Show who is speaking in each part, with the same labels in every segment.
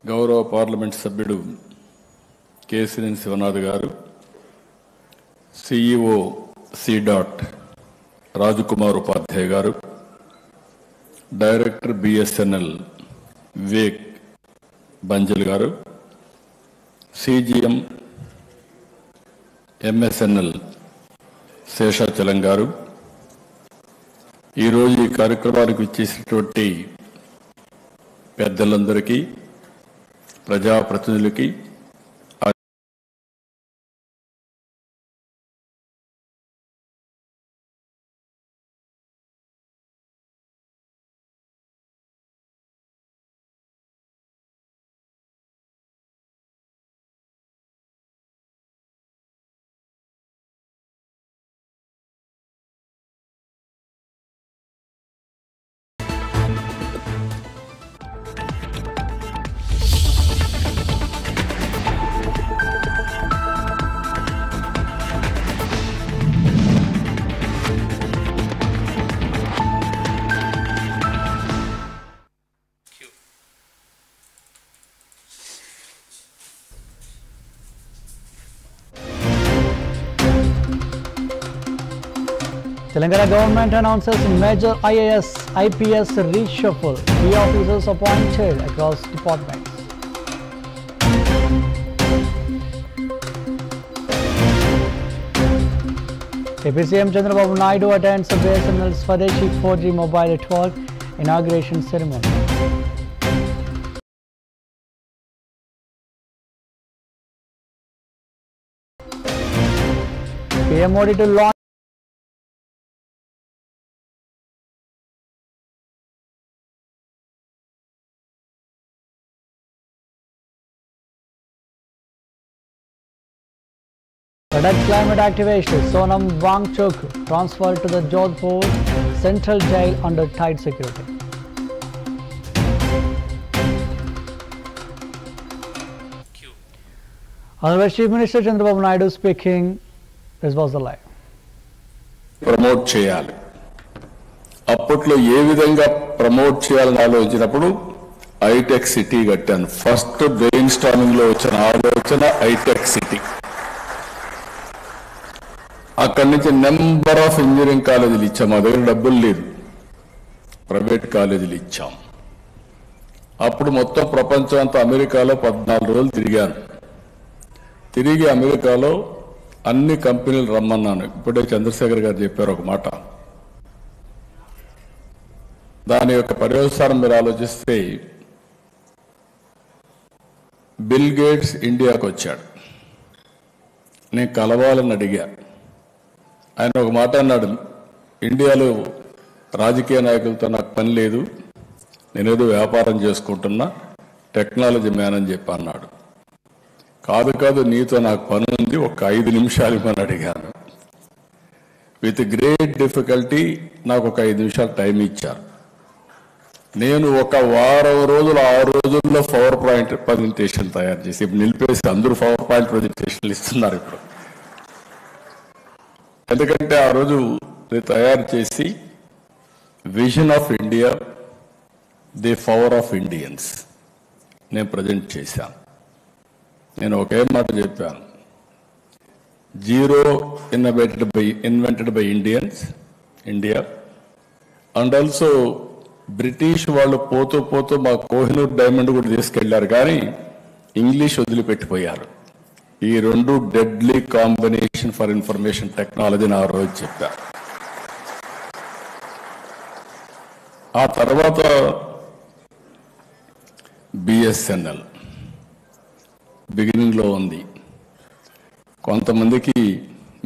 Speaker 1: గౌరవ పార్లమెంట్ సభ్యుడు కేసినేని శివనాథ్ గారు, CEO సి. రాజకుమార్ ఉపాధ్యాయ గారు, డైరెక్టర్ BSNL వివేక్ బంజల్ గారు, CGM MSNL శేషాచలం గారు, ఈరోజు ఈ కార్యక్రమానికి ఇచ్చేసినటువంటి పెద్దలందరికీ, ప్రజాప్రతినిధులకి,
Speaker 2: Telangana government announces major IAS, IPS reshuffle. Key officers appointed across departments. AP CM Chandrababu Naidu attends the BSNL Swadeshi 4G mobile network inauguration ceremony. PM Modi to launch Ladakh climate activist Sonam Wangchuk transferred to the Jodhpur Central Jail under tight security. Honorable Chief Minister Chandrababu Naidu speaking. This was the live.
Speaker 1: Promote చేయాలి. అప్పట్లో ఏ విధంగా promote చేయాలని ఆలోచించినప్పుడు hitech city కట్టాను. First brain storming లో వచ్చిన ఆలోచన hitech city. అక్కడి నుంచి నెంబర్ ఆఫ్ ఇంజనీరింగ్ కాలేజీలు ఇచ్చాం. మా దగ్గర డబ్బులు లేదు, ప్రైవేట్ కాలేజీలు ఇచ్చాం. అప్పుడు మొత్తం ప్రపంచం అంతా అమెరికాలో 14 రోజులు తిరిగాను. తిరిగి అమెరికాలో అన్ని కంపెనీలు రమ్మన్నాను. ఇప్పుడే చంద్రశేఖర్ గారు చెప్పారు ఒక మాట. దాని యొక్క పర్యవసానం మీరు ఆలోచిస్తే బిల్ గేట్స్ ఇండియాకు వచ్చాడు. నేను కలవాలని అడిగా. ఆయన ఒక మాట అన్నాడు, ఇండియాలో రాజకీయ నాయకులతో నాకు పని లేదు, నేనేదో వ్యాపారం చేసుకుంటున్నా, టెక్నాలజీ మ్యాన్ అని చెప్పి అన్నాడు. కాదు నీతో నాకు పని ఉంది, ఒక 5 నిమిషాలు ఇవ్వని అడిగాను. విత్ గ్రేట్ డిఫికల్టీ నాకు ఒక 5 నిమిషాలు టైం ఇచ్చారు. నేను ఒక వారం రోజులు 6 రోజుల్లో పవర్ పాయింట్ ప్రజెంటేషన్ తయారు చేసి ఇప్పుడు నిలిపేసి అందరూ పవర్ పాయింట్ ప్రజెంటేషన్లు ఇస్తున్నారు ఇప్పుడు. ఎందుకంటే ఆ రోజు తయారు చేసి vision of India, the power of Indians నేను ప్రజెంట్ చేశాను. నేను ఒకే మాట చెప్పాను, zero invented by Indians, India. And also British వాళ్ళు పోతూ పోతూ మా కోహినూర్ డైమండ్ కూడా తీసుకెళ్లారు, కానీ ఇంగ్లీష్ వదిలిపెట్టిపోయారు. ఈ 2 డెడ్లీ కాంబినేషన్ ఫర్ ఇన్ఫర్మేషన్ టెక్నాలజీని ఆ రోజు చెప్పారు. ఆ తర్వాత BSNL బిగినింగ్ లో ఉంది. కొంతమందికి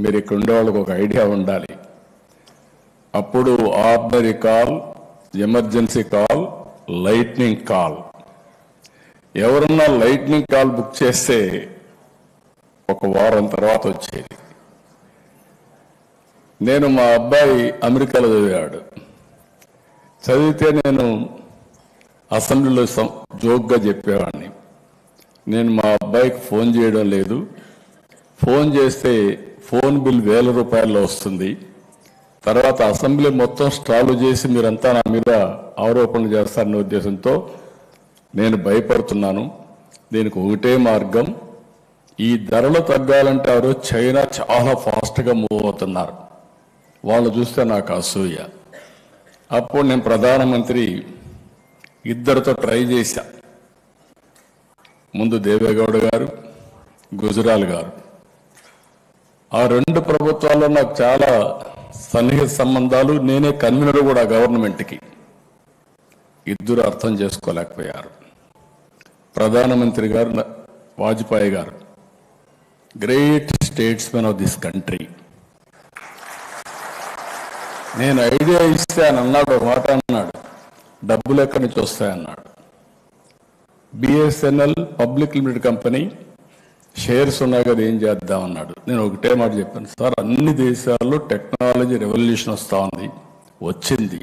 Speaker 1: మీరు ఇక్కడ ఉండే వాళ్ళకి ఒక ఐడియా ఉండాలి. అప్పుడు ordinary call, emergency call, lightning call. ఎవరన్నా లైట్నింగ్ కాల్ బుక్ చేస్తే ఒక వారం తర్వాత వచ్చేది. నేను మా అబ్బాయి అమెరికాలో చదివాడు. చదివితే నేను అసెంబ్లీలో జోక్గా చెప్పేవాడిని, నేను మా అబ్బాయికి ఫోన్ చేయడం లేదు, ఫోన్ చేస్తే ఫోన్ బిల్ 1000 రూపాయల్లో వస్తుంది, తర్వాత అసెంబ్లీ మొత్తం స్టాల్ చేసి మీరంతా నా మీద ఆరోపణలు చేస్తారనే ఉద్దేశంతో నేను భయపడుతున్నాను. దీనికి ఒకటే మార్గం, ఈ ధరలు తగ్గాలంటే ఆ రోజు చైనా చాలా ఫాస్ట్గా మూవ్ అవుతున్నారు. వాళ్ళు చూస్తే నాకు అసూయ. అప్పుడు నేను ప్రధానమంత్రి ఇద్దరితో ట్రై చేశా. ముందు దేవేగౌడ గారు, గుజరాల్ గారు. ఆ రెండు ప్రభుత్వాల్లో నాకు చాలా సన్నిహిత సంబంధాలు. నేనే కన్వీనర్ కూడా గవర్నమెంట్కి. ఇద్దరు అర్థం చేసుకోలేకపోయారు. ప్రధానమంత్రి గారు వాజ్పేయి గారు, great statesman of this country. నేను ఐడియా ఇస్తాను అన్నాడు, ఒక మాట అన్నాడు, డబ్బులు ఎక్కడి నుంచి వస్తాయన్నాడు. BSNL public limited company shares ఉన్నాయి కదా, ఏం చేద్దామన్నాడు. నేను ఒకటే మాట చెప్పాను, సార్ అన్ని దేశాల్లో టెక్నాలజీ రెవల్యూషన్ వస్తూ ఉంది, వచ్చింది.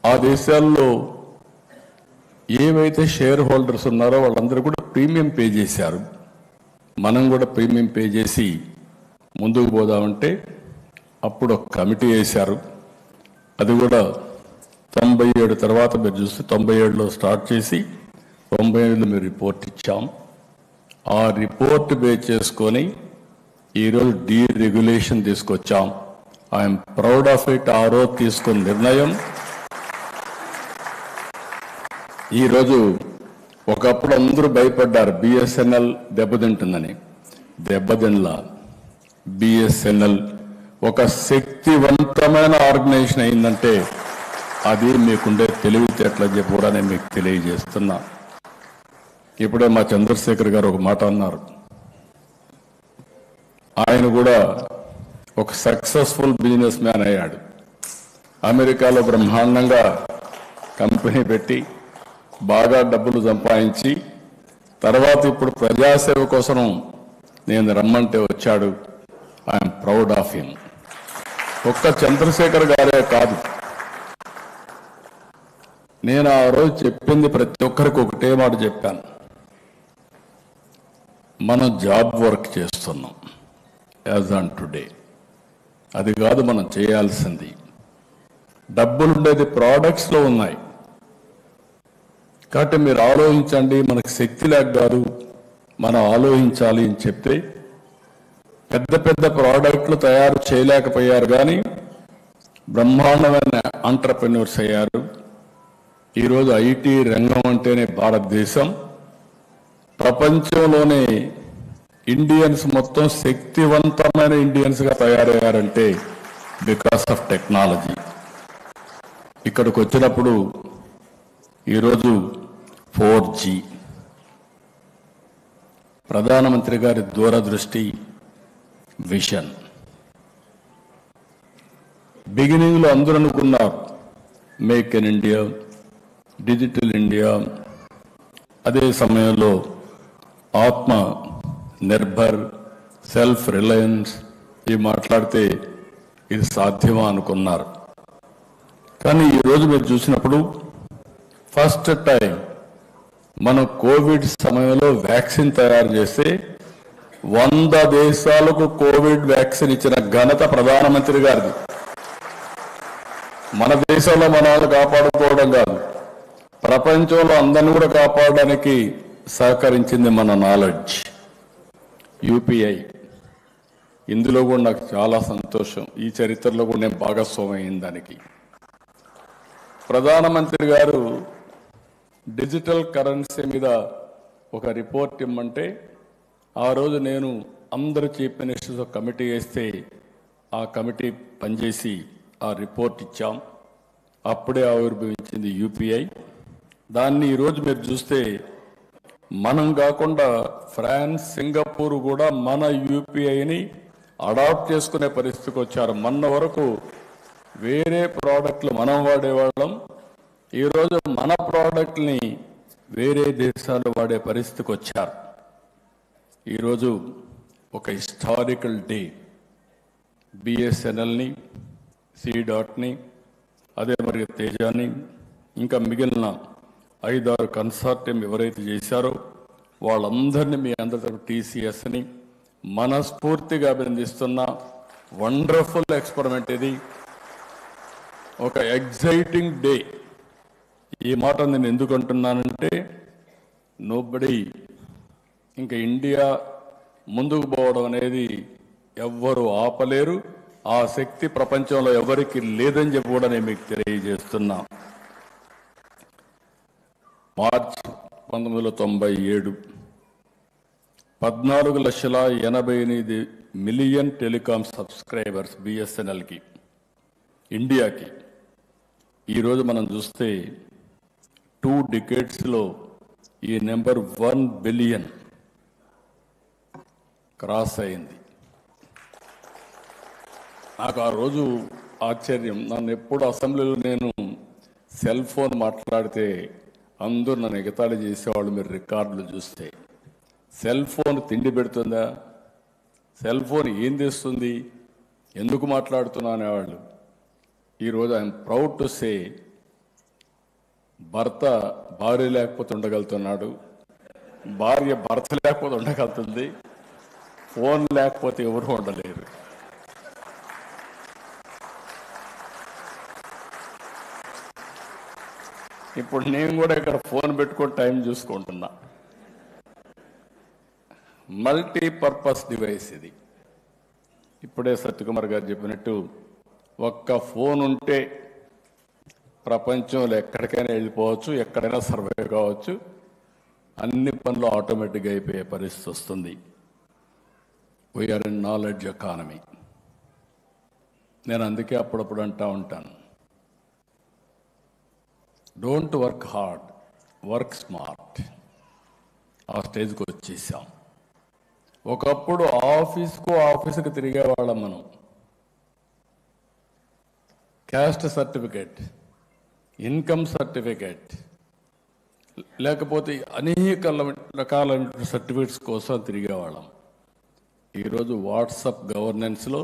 Speaker 1: ఆ దేశాల్లో ఏవైతే షేర్ హోల్డర్స్ ఉన్నారో వాళ్ళందరూ కూడా ప్రీమియం పే చేశారు. మనం కూడా ప్రీమియం పే చేసి ముందుకు పోదామంటే అప్పుడు ఒక కమిటీ వేశారు. అది కూడా 97 తర్వాత మీరు చూస్తే 97లో స్టార్ట్ చేసి 95లో మీరు రిపోర్ట్ ఇచ్చాం. ఆ రిపోర్ట్ బేస్ చేసుకొని ఈరోజు డీరెగ్యులేషన్ తీసుకొచ్చాం. I'm proud of it. ఆ రోజు తీసుకున్న నిర్ణయం ఈరోజు, ఒకప్పుడు అందరూ భయపడ్డారు బిఎస్ఎన్ఎల్ దెబ్బతింటుందని. దెబ్బతినలా. బిఎస్ఎన్ఎల్ ఒక శక్తివంతమైన ఆర్గనైజేషన్ అయిందంటే అది మీకుండే తెలివితేటలు చెప్పి కూడా నేను మీకు తెలియజేస్తున్నా. ఇప్పుడే మా చంద్రశేఖర్ గారు ఒక మాట అన్నారు. ఆయన కూడా ఒక సక్సెస్ఫుల్ బిజినెస్ మ్యాన్ అయ్యాడు. అమెరికాలో బ్రహ్మాండంగా కంపెనీ పెట్టి బాగా డబ్బులు సంపాదించి తర్వాత ఇప్పుడు ప్రజాసేవ కోసం నేను రమ్మంటే వచ్చాడు. I'm proud of him. ఒక్క చంద్రశేఖర్ గారే కాదు, నేను ఆ రోజు చెప్పింది ప్రతి ఒక్కరికి ఒకటే మాట చెప్పాను. మనం జాబ్ వర్క్ చేస్తున్నాం యాజ్ ఆన్ టుడే. అది కాదు మనం చేయాల్సింది. డబ్బులుండేది ప్రోడక్ట్స్లో ఉన్నాయి. కాబట్టి మీరు ఆలోచించండి. మనకు శక్తి లేక కాదు, మనం ఆలోచించాలి అని చెప్తే పెద్ద పెద్ద ప్రోడక్ట్లు తయారు చేయలేకపోయారు, కానీ బ్రహ్మాండమైన ఎంటర్‌ప్రెన్యూర్స్ అయ్యారు. ఈరోజు ఐటీ రంగం అంటేనే భారతదేశం ప్రపంచంలోనే ఇండియన్స్ మొత్తం శక్తివంతమైన ఇండియన్స్గా తయారయ్యారంటే బికాస్ ఆఫ్ టెక్నాలజీ. ఇక్కడికి వచ్చినప్పుడు ఈరోజు 4G, ప్రధానమంత్రి గారి దూరదృష్టి, విషన్. బిగినింగ్లో అందరూ అనుకున్నారు make in India, digital India. అదే సమయంలో ఆత్మ నిర్భర్, సెల్ఫ్ రిలయన్స్ ఇవి మాట్లాడితే ఇది సాధ్యమా అనుకున్నారు. కానీ ఈరోజు మీరు చూసినప్పుడు ఫస్ట్ టైం మనం కోవిడ్ సమయంలో వ్యాక్సిన్ తయారు చేస్తే 100 దేశాలకు కోవిడ్ వ్యాక్సిన్ ఇచ్చిన ఘనత ప్రధానమంత్రి గారిది. మన దేశంలో మన వాళ్ళు కాపాడుకోవడం కాదు, ప్రపంచంలో అందరిని కూడా కాపాడడానికి సహకరించింది మన నాలెడ్జ్. యూపీఐ, ఇందులో కూడా నాకు చాలా సంతోషం. ఈ చరిత్రలో కూడా నేను భాగస్వామి అయిన దానికి. ప్రధానమంత్రి గారు డిజిటల్ కరెన్సీ మీద ఒక రిపోర్ట్ ఇమ్మంటే ఆ రోజు నేను అందరు చీఫ్ మినిస్టర్స్ కమిటీ వేస్తే ఆ కమిటీ పనిచేసి ఆ రిపోర్ట్ ఇచ్చాం. అప్పుడే ఆవిర్భవించింది యూపీఐ. దాన్ని ఈరోజు మీరు చూస్తే మనం కాకుండా ఫ్రాన్స్, సింగపూర్ కూడా మన యూపీఐని అడాప్ట్ చేసుకునే పరిస్థితికి వచ్చారు. మొన్న వరకు వేరే ప్రోడక్ట్లు మనం వాడేవాళ్ళం, ఈరోజు మన ప్రోడక్ట్ని వేరే దేశాలు వాడే పరిస్థితికి వచ్చారు. ఈరోజు ఒక హిస్టారికల్ డే. బిఎస్ఎన్ఎల్ని, C.ని, అదే మరి తేజాని, ఇంకా మిగిలిన 5-6 కన్సార్టియం ఎవరైతే చేశారో వాళ్ళందరినీ మీ అందరి TCSని మనస్ఫూర్తిగా అభినందిస్తున్నా. వండర్ఫుల్ ఎక్స్పెరిమెంట్ ఇది, ఒక ఎగ్జైటింగ్ డే. ఈ మాట నేను ఎందుకు అంటున్నానంటే నోబడి ఇంకా ఇండియా ముందుకు పోవడం అనేది ఎవ్వరు ఆపలేరు. ఆ శక్తి ప్రపంచంలో ఎవరికి లేదని చెప్పి కూడా నేను మీకు తెలియజేస్తున్నా. మార్చ్ 1997 14,88,000,000 టెలికాం సబ్స్క్రైబర్స్ బిఎస్ఎన్ఎల్కి ఇండియాకి. ఈరోజు మనం చూస్తే 2 డికేడ్స్లో ఈ నెంబర్ 1 బిలియన్ క్రాస్ అయింది. నాకు ఆ రోజు ఆశ్చర్యం. నన్ను ఎప్పుడు అసెంబ్లీలో నేను సెల్ ఫోన్ మాట్లాడితే అందరూ నన్ను ఎగతాళి చేసేవాళ్ళు. మీరు రికార్డులు చూస్తే సెల్ ఫోన్ తిండి పెడుతుందా, సెల్ ఫోన్ ఏం తెస్తుంది, ఎందుకు మాట్లాడుతున్నా అనేవాళ్ళు. ఈరోజు ఐఎమ్ ప్రౌడ్ టు సే భర్త భార్య లేకపోతే ఉండగలుగుతున్నాడు, భార్య భర్త లేకపోతే ఉండగలుగుతుంది, ఫోన్ లేకపోతే ఎవరు ఉండలేరు. ఇప్పుడు నేను కూడా ఇక్కడ ఫోన్ పెట్టుకొని టైం చూసుకుంటున్నా. మల్టీపర్పస్ డివైస్ ఇది. ఇప్పుడే సత్యకుమార్ గారు చెప్పినట్టు ఒక్క ఫోన్ ఉంటే ప్రపంచంలో ఎక్కడికైనా వెళ్ళిపోవచ్చు, ఎక్కడైనా సర్వే కావచ్చు, అన్ని పనులు ఆటోమేటిక్గా అయిపోయే పరిస్థితి వస్తుంది. We are in knowledge economy. నేను అందుకే అప్పుడప్పుడు అంటూ ఉంటాను, don't work hard, work smart. ఆ స్టేజ్కి వచ్చేసాం. ఒకప్పుడు ఆఫీసుకు తిరిగేవాళ్ళం మనం. క్యాస్ట్ సర్టిఫికేట్, ఇన్కమ్ సర్టిఫికేట్, లేకపోతే అనేక రకాల సర్టిఫికేట్స్ కోసం తిరిగేవాళ్ళం. ఈరోజు వాట్సాప్ గవర్నెన్స్లో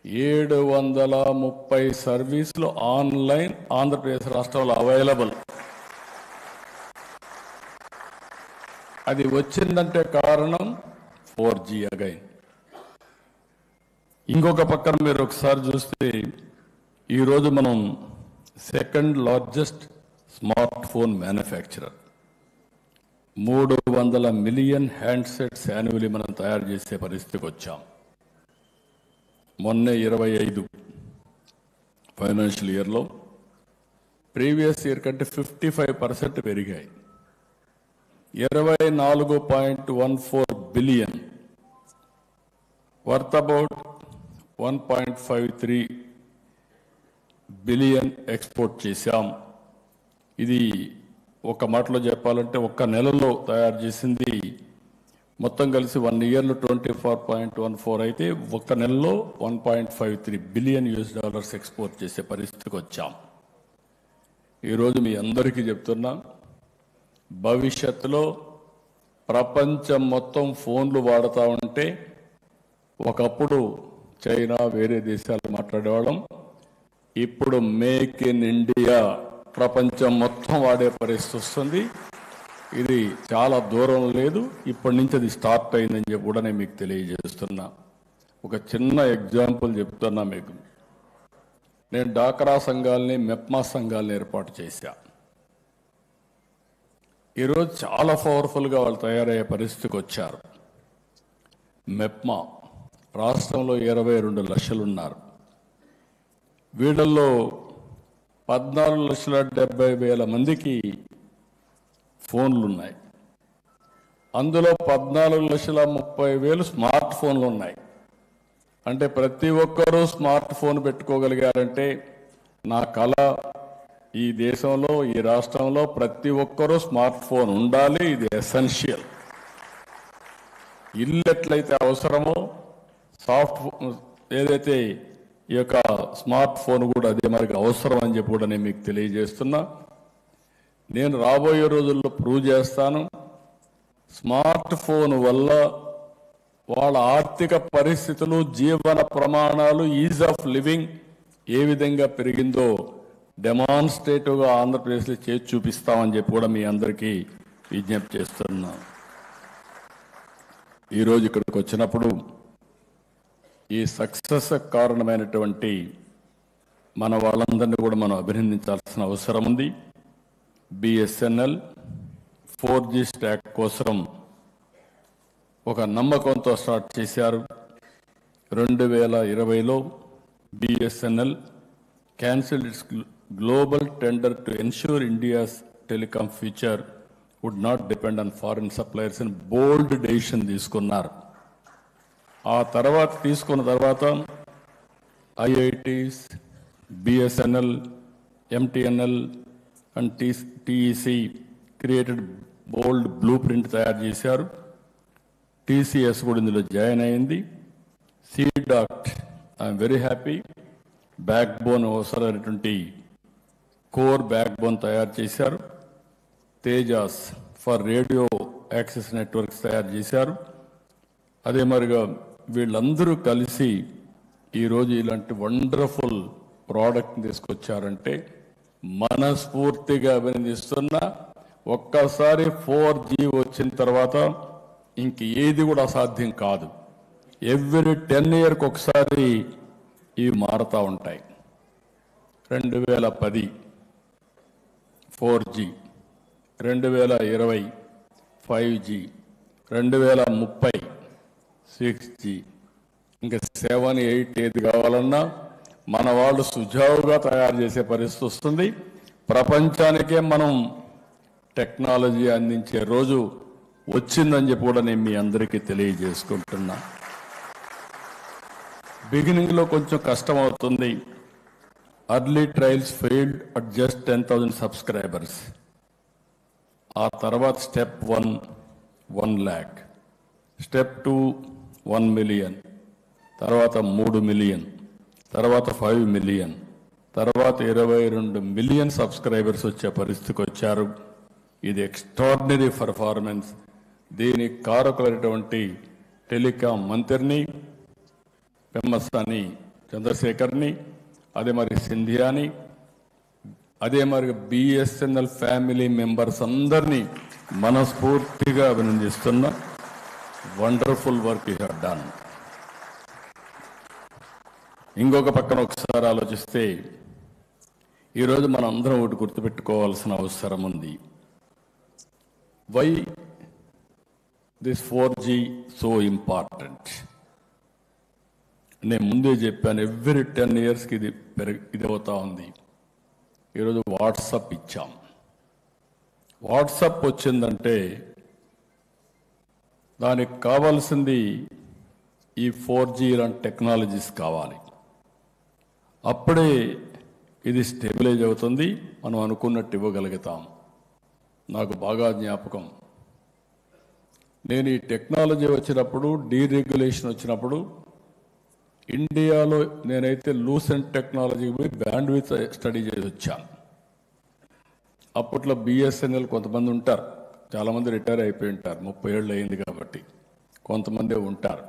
Speaker 1: 730 సర్వీసులు ఆన్లైన్ ఆంధ్రప్రదేశ్ రాష్ట్రంలో అవైలబుల్. అది వచ్చిందంటే కారణం 4G అగైన్. ఇంకొక పక్కన మీరు ఒకసారి చూస్తే ఈరోజు మనం second largest smart phone manufacturer. 300 million handsets annually మనం తయారు చేసే పరిస్థితికి వచ్చాం. మొన్నే 25 ఫైనాన్షియల్ ఇయర్లో ప్రీవియస్ ఇయర్ కంటే 55% పెరిగాయి. 24.14 billion, worth about 1.53 billion export చేశాం. ఇది ఒక మాటలో చెప్పాలంటే ఒక్క నెలలో తయారు చేసింది మొత్తం కలిసి 1 ఇయర్లో 24.14 అయితే ఒక నెలలో 1.53 బిలియన్ US ఎక్స్పోర్ట్ చేసే పరిస్థితికి వచ్చాం. ఈరోజు మీ అందరికీ చెప్తున్నా, భవిష్యత్తులో ప్రపంచం మొత్తం ఫోన్లు వాడుతూ ఉంటే, ఒకప్పుడు చైనా వేరే దేశాలు మాట్లాడేవాళ్ళం, ఇప్పుడు మేక్ ఇన్ ఇండియా ప్రపంచం మొత్తం వాడే పరిస్థితి వస్తుంది. ఇది చాలా దూరం లేదు, ఇప్పటి నుంచి అది స్టార్ట్ అయిందని చెప్పి కూడా నేను మీకు తెలియజేస్తున్నా. ఒక చిన్న ఎగ్జాంపుల్ చెప్తున్నా మీకు. నేను డాక్రా సంఘాలని, మెప్మా సంఘాలని ఏర్పాటు చేశా. ఈరోజు చాలా పవర్ఫుల్గా వాళ్ళు తయారయ్యే పరిస్థితికి వచ్చారు. మెప్మా రాష్ట్రంలో 22 లక్షలు ఉన్నారు. వీళ్ళల్లో 14,70,000 మందికి ఫోన్లు ఉన్నాయి. అందులో 14,30,000 స్మార్ట్ ఫోన్లు ఉన్నాయి. అంటే ప్రతి ఒక్కరూ స్మార్ట్ ఫోన్ పెట్టుకోగలిగారంటే నా కళ. ఈ దేశంలో, ఈ రాష్ట్రంలో ప్రతి ఒక్కరూ స్మార్ట్ ఫోన్ ఉండాలి. ఇది ఎసెన్షియల్. ఇల్లు ఎట్లయితే అవసరమో ఏదైతే ఈ యొక్క స్మార్ట్ ఫోన్ కూడా అదే మనకి అవసరం అని చెప్పి కూడా నేను మీకు తెలియజేస్తున్నా. నేను రాబోయే రోజుల్లో ప్రూవ్ చేస్తాను. స్మార్ట్ ఫోన్ వల్ల వాళ్ళ ఆర్థిక పరిస్థితులు, జీవన ప్రమాణాలు, ఈజ్ ఆఫ్ లివింగ్ ఏ విధంగా పెరిగిందో డెమాన్స్ట్రేటివ్గా ఆంధ్రప్రదేశ్లో చేసి చూపిస్తామని చెప్పి కూడా మీ అందరికీ విజ్ఞప్తి చేస్తున్నా. ఈరోజు ఇక్కడికి వచ్చినప్పుడు ఈ సక్సెస్ కారణమైనటువంటి మన వాళ్ళందరినీ కూడా మనం అభినందించాల్సిన అవసరం ఉంది. బిఎస్ఎన్ఎల్, 4G స్టాక్ కోసం ఒక నమ్మకంతో స్టార్ట్ చేశారు. 2020లో BSNL cancelled its global tender to ensure India's telecom future would not depend on foreign suppliers అని బోల్డ్ డెసిషన్ తీసుకున్నారు. ఆ తర్వాత తీసుకున్న తర్వాత IITs, BSNL, MTNL and TEC created bold blue print తయారు చేశారు. TCS కూడా ఇందులో జాయిన్ అయింది. C-Dot I'm very happy. Back bone అవసరమైనటువంటి కోర్ బ్యాక్ బోన్ తయారు చేశారు. Tejas for radio access networks తయారు చేశారు. అదే మరిగా వీళ్ళందరూ కలిసి ఈరోజు ఇలాంటి వండర్ఫుల్ ప్రోడక్ట్ని తీసుకొచ్చారంటే మనస్ఫూర్తిగా అభినందిస్తున్నా. ఒక్కసారి 4G వచ్చిన తర్వాత ఇంక ఏది కూడా అసాధ్యం కాదు. ఎవ్రీ 10 years ఒకసారి ఇవి మారుతూ ఉంటాయి. 2010 4G, 2020 5G, 2030 6G, ఇంకా 7, 8 ఏది కావాలన్నా మన వాళ్ళు సుజావుగా తయారు చేసే పరిస్థితి వస్తుంది. ప్రపంచానికే మనం టెక్నాలజీ అందించే రోజు వచ్చిందని చెప్పి కూడా నేను మీ అందరికీ తెలియజేసుకుంటున్నా. బిగినింగ్లో కొంచెం కష్టం అవుతుంది. Early trials failed at just 10,000 subscribers. ఆ తర్వాత స్టెప్ 1 1 lakh, స్టెప్ 2 1 million, తర్వాత 3 million, తర్వాత 5 million, తర్వాత 22 million సబ్స్క్రైబర్స్ వచ్చే పరిస్థితికి వచ్చారు. ఇది ఎక్స్ట్రాడినరీ పర్ఫార్మెన్స్. దీనికి కారకులైనటువంటి టెలికాం మంత్రిని పెమ్మసాని చంద్రశేఖర్ని, అదే మరి సింధియాని, అదే మరి BSNL ఫ్యామిలీ మెంబర్స్ అందరినీ మనస్ఫూర్తిగా అభినందిస్తున్నా. Wonderful work you have done. ఇంకొక పక్కన ఒకసారి ఆలోచిస్తే ఈరోజు మనం అందరం ఒకటి గుర్తుపెట్టుకోవాల్సిన అవసరం ఉంది. Why this 4G so important? నేను ముందే చెప్పాను, ఎవ్రీ 10 yearsకి ఇది అవుతా ఉంది. ఈరోజు వాట్సాప్ ఇచ్చాం. వాట్సాప్ వచ్చిందంటే దానికి కావాల్సింది ఈ 4G లాంటి టెక్నాలజీస్ కావాలి. అప్పుడే ఇది స్టెబిలైజ్ అవుతుంది, మనం అనుకున్నట్టు ఇవ్వగలుగుతాం. నాకు బాగా జ్ఞాపకం, నేను ఈ టెక్నాలజీ వచ్చినప్పుడు, డీరెగ్యులేషన్ వచ్చినప్పుడు ఇండియాలో నేనైతే లూసెంట్ టెక్నాలజీకి పోయి బ్యాండ్ విత్ స్టడీ చేసి వచ్చాను. అప్పట్లో BSNL కొంతమంది ఉంటారు, చాలామంది రిటైర్ అయిపోయి ఉంటారు, 30 ఏళ్ళు అయింది కాబట్టి కొంతమంది ఉంటారు.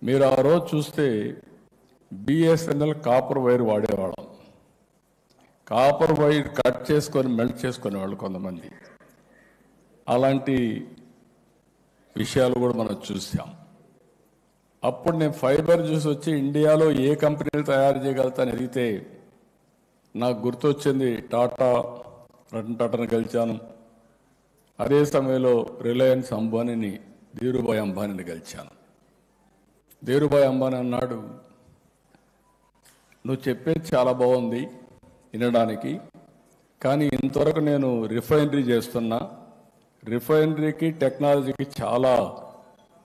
Speaker 1: మీరు ఆ రోజు చూస్తే BSNL కాపర్ వైర్ వాడేవాళ్ళం. కాపర్ వైర్ కట్ చేసుకొని మెల్ట్ చేసుకునేవాళ్ళు కొంతమంది. అలాంటి విషయాలు కూడా మనం చూసాం. అప్పుడు నేను ఫైబర్ చూసి వచ్చి ఇండియాలో ఏ కంపెనీలు తయారు చేయగలుగుతాను అడిగితే నాకు గుర్తొచ్చింది రతన్ టాటాను గెలిచాను. అదే సమయంలో రిలయన్స్ అంబానీని, ధీరుభాయ్ అంబానీని గెలిచాను. ధీరుభాయ్ అంబానీ అన్నాడు, నువ్వు చెప్పేది చాలా బాగుంది వినడానికి, కానీ ఇంతవరకు నేను రిఫైనరీ చేస్తున్నా, రిఫైనరీకి టెక్నాలజీకి చాలా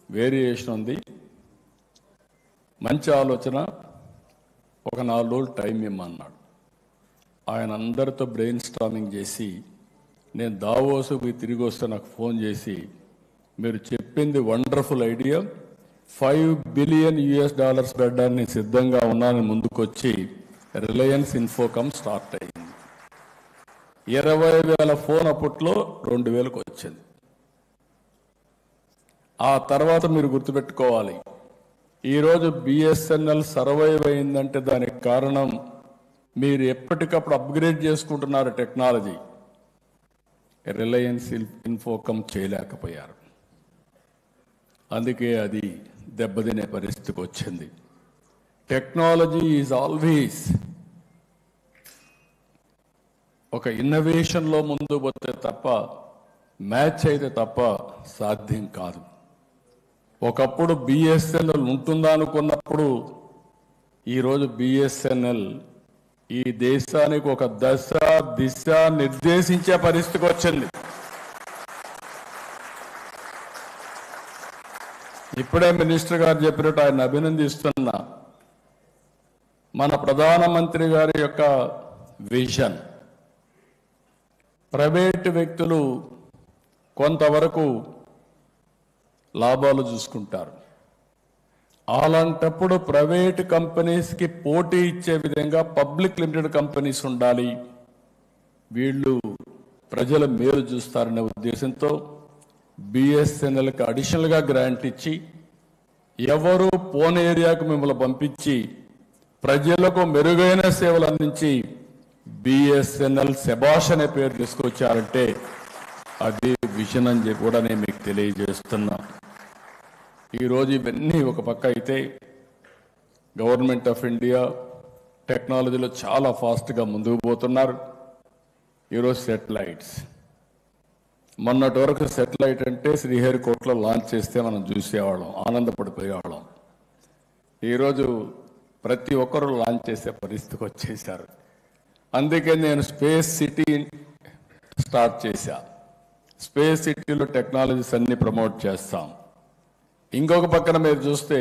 Speaker 1: వేరియేషన్ ఉంది. మంచి ఆలోచన, ఒక 4 రోజులు టైం ఇమ్మన్నాడు. ఆయన అందరితో బ్రెయిన్ స్టార్మింగ్ చేసి, నేను దావోసుకు తిరిగి వస్తే నాకు ఫోన్ చేసి, మీరు చెప్పింది వండర్ఫుల్ ఐడియా, $5 billion పెట్టడానికి సిద్ధంగా ఉన్నానని ముందుకొచ్చి రిలయన్స్ ఇన్ఫోకామ్ స్టార్ట్ అయింది. 20,000 ఫోన్ అప్పట్లో 2,000కు వచ్చింది. ఆ తర్వాత మీరు గుర్తుపెట్టుకోవాలి, ఈరోజు BSNL సర్వైవ్ అయిందంటే దానికి కారణం మీరు ఎప్పటికప్పుడు అప్గ్రేడ్ చేసుకుంటున్నారు టెక్నాలజీ. రిలయన్స్ ఇన్ఫోకామ్ చేయలేకపోయారు, అందుకే అది దెబ్బతినే పరిస్థితికి వచ్చింది. టెక్నాలజీ ఈజ్ ఆల్వేస్ ఒక ఇన్నోవేషన్లో ముందు పోతే తప్ప మ్యాచ్ అయితే తప్ప సాధ్యం కాదు. ఒకప్పుడు బిఎస్ఎన్ఎల్ ఉంటుందా అనుకున్నప్పుడు ఈరోజు బిఎస్ఎన్ఎల్ ఈ దేశానికి ఒక దశ దిశ నిర్దేశించే పరిస్థితికి వచ్చింది. ఇప్పుడే మినిస్టర్ గారు చెప్పినట్టు ఆయన అభినందిస్తున్నా. మన ప్రధానమంత్రి గారి యొక్క విజన్ ప్రైవేటు వ్యక్తులు కొంతవరకు లాభాలు చూసుకుంటారు. అలాంటప్పుడు ప్రైవేటు కంపెనీస్కి పోటీ ఇచ్చే విధంగా పబ్లిక్ లిమిటెడ్ కంపెనీస్ ఉండాలి, వీళ్ళు ప్రజల మేలు చూస్తారనే ఉద్దేశంతో బిఎస్ఎన్ఎల్కి అడిషనల్గా గ్రాంట్ ఇచ్చి ఎవరు పోన్ ఏరియాకు మిమ్మల్ని పంపించి ప్రజలకు మెరుగైన సేవలు అందించి బిఎస్ఎన్ఎల్ శభాష్ అనే పేరు తీసుకొచ్చారంటే అది విజన్ అని చెప్పి కూడా నేను మీకు తెలియజేస్తున్నా. ఈరోజు ఇవన్నీ ఒక పక్క అయితే గవర్నమెంట్ ఆఫ్ ఇండియా టెక్నాలజీలో చాలా ఫాస్ట్గా ముందుకు పోతున్నారు. ఈరోజు సెటిలైట్స్, మొన్నటి వరకు సెటిలైట్ అంటే శ్రీహరికోటలో లాంచ్ చేస్తే మనం చూసేవాళ్ళం, ఆనందపడిపోయేవాళ్ళం. ఈరోజు ప్రతి ఒక్కరూ లాంచ్ చేసే పరిస్థితికి వచ్చేసారు. అందుకే నేను స్పేస్ సిటీ స్టార్ట్ చేశా. స్పేస్ సిటీలో టెక్నాలజీస్ అన్ని ప్రమోట్ చేస్తాం. ఇంకొక పక్కన మీరు చూస్తే